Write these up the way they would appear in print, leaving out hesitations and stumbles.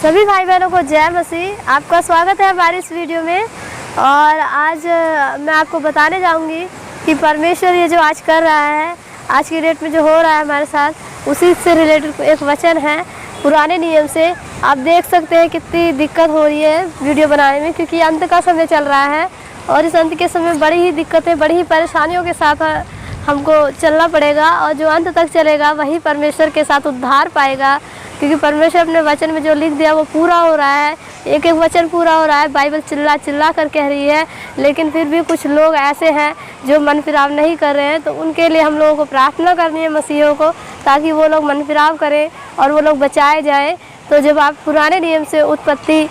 सभी भाई बहनों को जय मसीह। आपका स्वागत है हमारी इस वीडियो में। और आज मैं आपको बताने जाऊंगी कि परमेश्वर ये जो आज कर रहा है, आज की डेट में जो हो रहा है हमारे साथ, उसी से रिलेटेड एक वचन है पुराने नियम से। आप देख सकते हैं कितनी दिक्कत हो रही है वीडियो बनाने में, क्योंकि अंत का समय चल रहा है और इस अंत के समय बड़ी ही दिक्कतें, बड़ी ही परेशानियों के साथ हमको चलना पड़ेगा। और जो अंत तक चलेगा वही परमेश्वर के साथ उद्धार पाएगा, क्योंकि परमेश्वर अपने वचन में जो लिख दिया वो पूरा हो रहा है। एक एक वचन पूरा हो रहा है। बाइबल चिल्ला चिल्ला कर कह रही है, लेकिन फिर भी कुछ लोग ऐसे हैं जो मन फिराव नहीं कर रहे हैं। तो उनके लिए हम लोगों को प्रार्थना करनी है मसीहों को, ताकि वो लोग मन फिराव करें और वो लोग बचाए जाएं। तो जब आप पुराने नियम से उत्पत्ति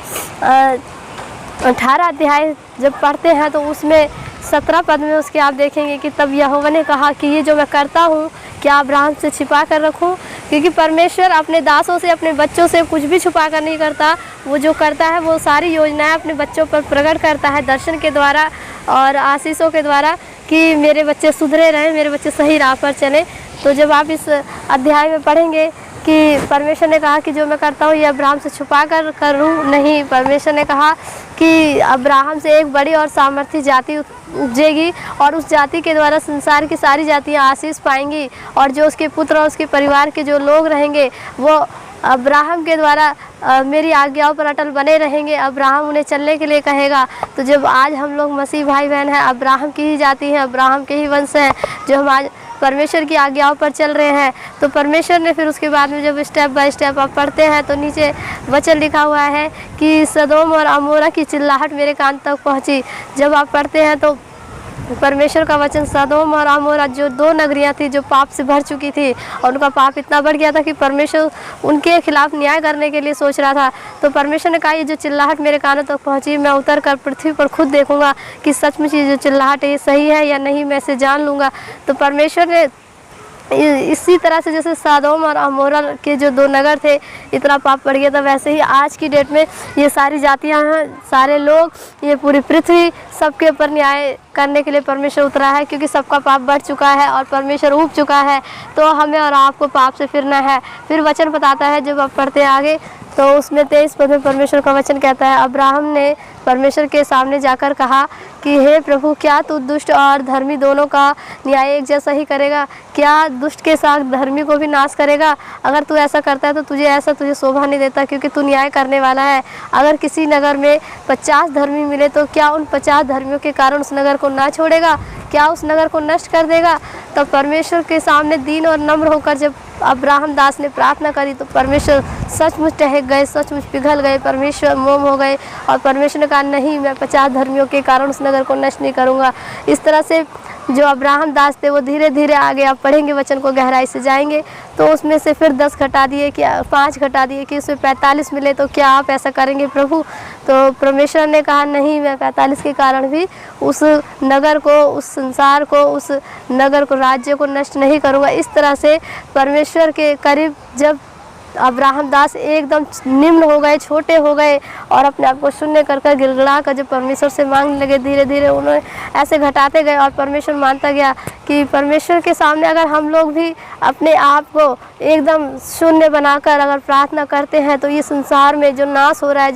18 अध्याय जब पढ़ते हैं तो उसमें 17 पद में उसके आप देखेंगे कि तब यहोवा ने कहा कि ये जो मैं करता हूँ क्या अब्राहम से छिपा कर रखूँ। क्योंकि परमेश्वर अपने दासों से, अपने बच्चों से कुछ भी छुपा कर नहीं करता। वो जो करता है वो सारी योजनाएं अपने बच्चों पर प्रकट करता है दर्शन के द्वारा और आशीषों के द्वारा, कि मेरे बच्चे सुधरे रहें, मेरे बच्चे सही राह पर चलें। तो जब आप इस अध्याय में पढ़ेंगे कि परमेश्वर ने कहा कि जो मैं करता हूँ ये अब्राहम से छुपा कर करूँ नहीं, परमेश्वर ने कहा कि अब्राहम से एक बड़ी और सामर्थ्य जाति उपजेगी और उस जाति के द्वारा संसार की सारी जातियाँ आशीष पाएंगी। और जो उसके पुत्र और उसके परिवार के जो लोग रहेंगे वो अब्राहम के द्वारा मेरी आज्ञाओं पर अटल बने रहेंगे। अब्राहम उन्हें चलने के लिए कहेगा। तो जब आज हम लोग मसीह भाई बहन हैं, अब्राहम की ही जाति है, अब्राहम के ही वंश हैं, जो हम आज परमेश्वर की आज्ञाओं पर चल रहे हैं, तो परमेश्वर ने फिर उसके बाद में जब स्टेप बाय स्टेप आप पढ़ते हैं तो नीचे वचन लिखा हुआ है कि सदोम और अमोरा की चिल्लाहट मेरे कान तक पहुंची। जब आप पढ़ते हैं तो परमेश्वर का वचन, सदोम और अमोरा जो दो नगरियां थी जो पाप से भर चुकी थी और उनका पाप इतना बढ़ गया था कि परमेश्वर उनके खिलाफ न्याय करने के लिए सोच रहा था। तो परमेश्वर ने कहा ये जो चिल्लाहट मेरे कानों तक पहुंची, मैं उतर कर पृथ्वी पर खुद देखूंगा कि सचमुच ये जो चिल्लाहट है ये सही है या नहीं, मैं इसे जान लूँगा। तो परमेश्वर ने इसी तरह से, जैसे सदोम और अमोरा के जो दो नगर थे इतना पाप पड़ गया था, वैसे ही आज की डेट में ये सारी जातियां हैं, सारे लोग, ये पूरी पृथ्वी, सबके ऊपर न्याय करने के लिए परमेश्वर उतरा है। क्योंकि सबका पाप बढ़ चुका है और परमेश्वर ऊब चुका है, तो हमें और आपको पाप से फिरना है। फिर वचन बताता है, जब आप पढ़ते हैं आगे तो उसमें 23 पद में परमेश्वर का वचन कहता है, अब्राहम ने परमेश्वर के सामने जाकर कहा कि हे प्रभु, क्या तू दुष्ट और धर्मी दोनों का न्याय एक जैसा ही करेगा? क्या दुष्ट के साथ धर्मी को भी नाश करेगा? अगर तू ऐसा करता है तो तुझे शोभा नहीं देता, क्योंकि तू न्याय करने वाला है। अगर किसी नगर में 50 धर्मी मिले तो क्या उन 50 धर्मियों के कारण उस नगर को ना छोड़ेगा? क्या उस नगर को नष्ट कर देगा? तब परमेश्वर के सामने दीन और नम्र होकर जब अब्राहम दास ने प्रार्थना करी तो परमेश्वर सचमुच टहक गए, सचमुच पिघल गए, परमेश्वर मोम हो गए। और परमेश्वर ने कहा नहीं, मैं 50 धर्मियों के कारण उस नगर को नष्ट नहीं करूँगा। इस तरह से जो अब्राहम दास थे वो धीरे धीरे आगे आप पढ़ेंगे, वचन को गहराई से जाएंगे तो उसमें से फिर 10 घटा दिए कि 5 घटा दिए कि उसमें 45 मिले, तो क्या आप ऐसा करेंगे प्रभु? तो परमेश्वर ने कहा नहीं, मैं 45 के कारण भी उस नगर को, उस संसार को, उस नगर को, राज्य को नष्ट नहीं करूँगा। इस तरह से परमेश्वर के करीब जब अब्राहम दास एकदम निम्न हो गए, छोटे हो गए और अपने आप को शून्य कर कर गिड़गिड़ा कर जब परमेश्वर से मांगने लगे, धीरे धीरे उन्होंने ऐसे घटाते गए और परमेश्वर मानता गया कि परमेश्वर के सामने अगर हम लोग भी अपने आप को एकदम शून्य बनाकर अगर प्रार्थना करते हैं तो ये संसार में जो नाश हो रहा है,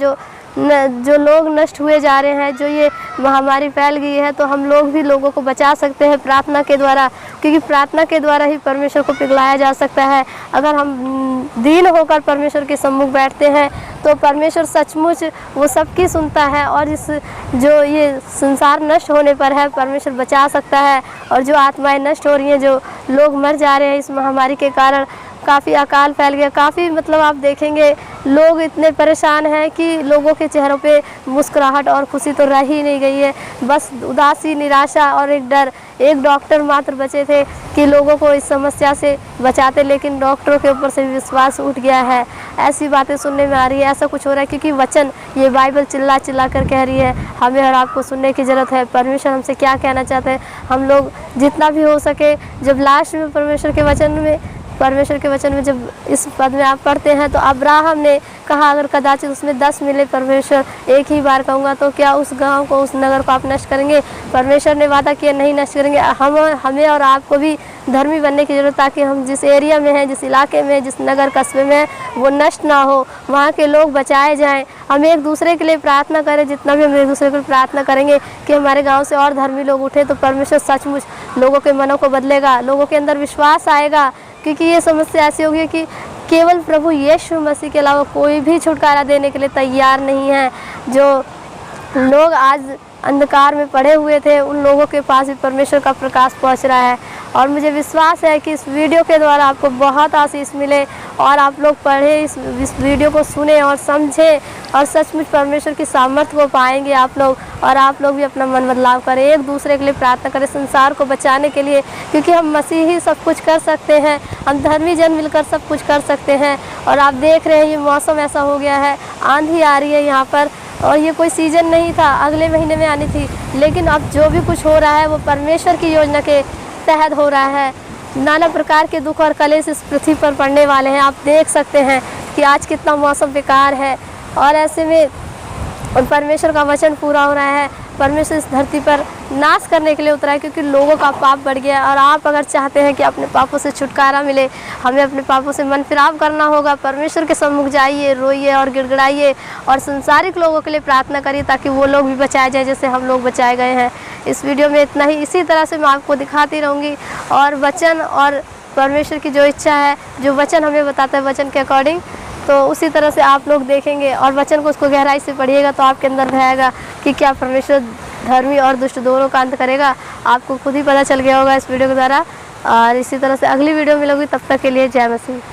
जो लोग नष्ट हुए जा रहे हैं, जो ये महामारी फैल गई है, तो हम लोग भी लोगों को बचा सकते हैं प्रार्थना के द्वारा। क्योंकि प्रार्थना के द्वारा ही परमेश्वर को पिघलाया जा सकता है। अगर हम दीन होकर परमेश्वर के सम्मुख बैठते हैं तो परमेश्वर सचमुच वो सबकी सुनता है और इस जो ये संसार नष्ट होने पर है परमेश्वर बचा सकता है। और जो आत्माएं नष्ट हो रही हैं, जो लोग मर जा रहे हैं इस महामारी के कारण, काफ़ी अकाल फैल गया, काफ़ी मतलब आप देखेंगे लोग इतने परेशान हैं कि लोगों के चेहरों पे मुस्कुराहट और खुशी तो रह ही नहीं गई है, बस उदासी, निराशा और एक डर। एक डॉक्टर मात्र बचे थे कि लोगों को इस समस्या से बचाते, लेकिन डॉक्टरों के ऊपर से विश्वास उठ गया है। ऐसी बातें सुनने में आ रही है, ऐसा कुछ हो रहा है, क्योंकि वचन, ये बाइबल चिल्ला चिल्ला कर कह रही है। हमें और आपको सुनने की ज़रूरत है परमेश्वर हमसे क्या कहना चाहते हैं। हम लोग जितना भी हो सके, जब लास्ट में परमेश्वर के वचन में परमेश्वर के वचन में जब इस पद में आप पढ़ते हैं तो अब्राहम ने कहा अगर कदाचित उसमें 10 मिले परमेश्वर एक ही बार कहूँगा तो क्या उस गांव को, उस नगर को आप नष्ट करेंगे? परमेश्वर ने वादा किया नहीं नष्ट करेंगे। हमें और आपको भी धर्मी बनने की ज़रूरत, ताकि हम जिस एरिया में हैं, जिस इलाके में, जिस नगर कस्बे में वो नष्ट ना हो, वहाँ के लोग बचाए जाएं। हम एक दूसरे के लिए प्रार्थना करें, जितना भी हम एक दूसरे के लिए प्रार्थना करेंगे कि हमारे गांव से और धर्मी लोग उठे तो परमेश्वर सचमुच लोगों के मनों को बदलेगा, लोगों के अंदर विश्वास आएगा। क्योंकि ये समस्या ऐसी होगी कि केवल प्रभु यीशु मसीह के अलावा कोई भी छुटकारा देने के लिए तैयार नहीं है। जो लोग आज अंधकार में पड़े हुए थे उन लोगों के पास भी परमेश्वर का प्रकाश पहुंच रहा है। और मुझे विश्वास है कि इस वीडियो के द्वारा आपको बहुत आशीष मिले और आप लोग पढ़े, इस वीडियो को सुने और समझें और सचमुच परमेश्वर की सामर्थ्य को पाएंगे आप लोग। और आप लोग भी अपना मन बदलाव करें, एक दूसरे के लिए प्रार्थना करें संसार को बचाने के लिए, क्योंकि हम मसीह ही सब कुछ कर सकते हैं। हम धर्मी जन मिलकर सब कुछ कर सकते हैं। और आप देख रहे हैं ये मौसम ऐसा हो गया है, आंधी आ रही है यहाँ पर, और ये कोई सीज़न नहीं था, अगले महीने में आनी थी। लेकिन अब जो भी कुछ हो रहा है वो परमेश्वर की योजना के तहत हो रहा है। नाना प्रकार के दुख और कलेश इस पृथ्वी पर पड़ने वाले हैं। आप देख सकते हैं कि आज कितना मौसम बेकार है और ऐसे में परमेश्वर का वचन पूरा हो रहा है। परमेश्वर इस धरती पर नाश करने के लिए उतरा है, क्योंकि लोगों का पाप बढ़ गया है। और आप अगर चाहते हैं कि अपने पापों से छुटकारा मिले, हमें अपने पापों से मन फिराव करना होगा। परमेश्वर के सम्मुख जाइए, रोइए और गिड़गिड़ाइए और संसारिक लोगों के लिए प्रार्थना करिए, ताकि वो लोग भी बचाए जाए जैसे हम लोग बचाए गए हैं। इस वीडियो में इतना ही। इसी तरह से मैं आपको दिखाती रहूँगी और वचन और परमेश्वर की जो इच्छा है, जो वचन हमें बताता है वचन के अकॉर्डिंग, तो उसी तरह से आप लोग देखेंगे और वचन को उसको गहराई से पढ़िएगा तो आपके अंदर रहेगा कि क्या परमेश्वर धर्मी और दुष्ट दोनों का अंत करेगा। आपको खुद ही पता चल गया होगा इस वीडियो के द्वारा। और इसी तरह से अगली वीडियो मिलोगी, तब तक के लिए जय मसीह।